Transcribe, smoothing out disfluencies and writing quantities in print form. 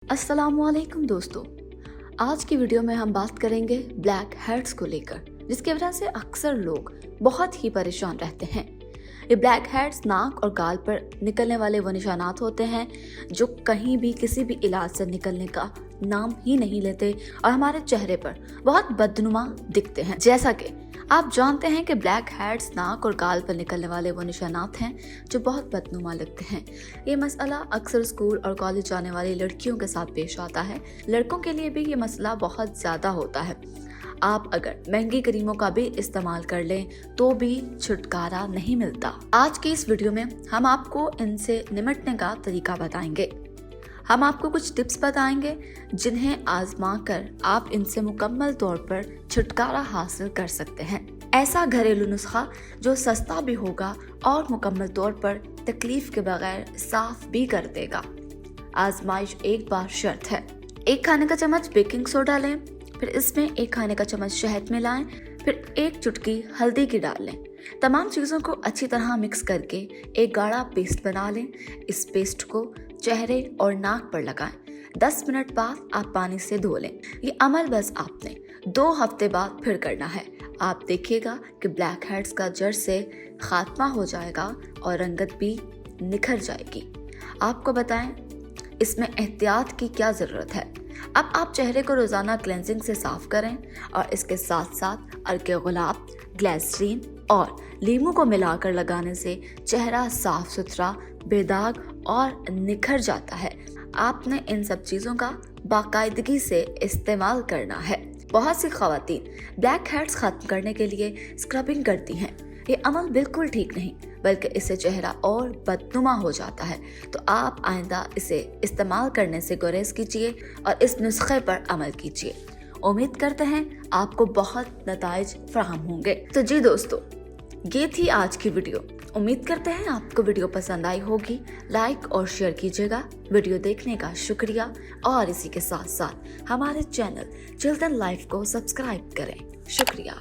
अस्सलामुअलैकुम दोस्तों, आज की वीडियो में हम बात करेंगे ब्लैक हेड्स को लेकर, जिसकी वजह से अक्सर लोग बहुत ही परेशान रहते हैं। ये ब्लैक हेड्स नाक और गाल पर निकलने वाले वो निशानात होते हैं जो कहीं भी किसी भी इलाज से निकलने का नाम ही नहीं लेते और हमारे चेहरे पर बहुत बदनुमा दिखते हैं। जैसा कि आप जानते हैं कि ब्लैक हेड्स नाक और गाल पर निकलने वाले वो निशानात हैं जो बहुत बदनुमा लगते हैं। ये मसला अक्सर स्कूल और कॉलेज जाने वाली लड़कियों के साथ पेश आता है। लड़कों के लिए भी ये मसला बहुत ज़्यादा होता है। आप अगर महंगी क्रीमों का भी इस्तेमाल कर लें तो भी छुटकारा नहीं मिलता। आज की इस वीडियो में हम आपको इनसे निपटने का तरीका बताएंगे। हम आपको कुछ टिप्स बताएंगे जिन्हें आजमा कर आप इनसे मुकम्मल तौर पर छुटकारा हासिल कर सकते हैं। ऐसा घरेलू नुस्खा जो सस्ता भी होगा और मुकम्मल तौर पर तकलीफ के बगैर साफ भी कर देगा। आजमाइश एक बार शर्त है। 1 खाने का चम्मच बेकिंग सोडा लें, फिर इसमें 1 खाने का चम्मच शहद मिलाएं, फिर 1 चुटकी हल्दी की डाल लें। तमाम चीज़ों को अच्छी तरह मिक्स करके एक गाढ़ा पेस्ट बना लें। इस पेस्ट को चेहरे और नाक पर लगाएं। 10 मिनट बाद आप पानी से धो लें। ये अमल बस आपने 2 हफ्ते बाद फिर करना है। आप देखिएगा कि ब्लैक हेड्स का जड़ से खात्मा हो जाएगा और रंगत भी निखर जाएगी। आपको बताएं इसमें एहतियात की क्या ज़रूरत है। अब आप चेहरे को रोज़ाना क्लेंजिंग से साफ करें और इसके साथ साथ अर्के गुलाब, ग्लिसरीन और लीमू को मिलाकर लगाने से चेहरा साफ सुथरा, बेदाग और निखर जाता है। आपने इन सब चीज़ों का बाकायदगी से इस्तेमाल करना है। बहुत सी ख़वातीन ब्लैक हेड्स खत्म करने के लिए स्क्रबिंग करती हैं। ये अमल बिल्कुल ठीक नहीं, बल्कि इससे चेहरा और बदनुमा हो जाता है। तो आप आइंदा इसे इस्तेमाल करने से गुरेज कीजिए और इस नुस्खे पर अमल कीजिए। उम्मीद करते हैं आपको बहुत नताइज फराहम होंगे। तो जी दोस्तों, ये थी आज की वीडियो। उम्मीद करते हैं आपको वीडियो पसंद आई होगी। लाइक और शेयर कीजिएगा। वीडियो देखने का शुक्रिया और इसी के साथ साथ हमारे चैनल चिल्ड्रन लाइफ को सब्सक्राइब करें। शुक्रिया।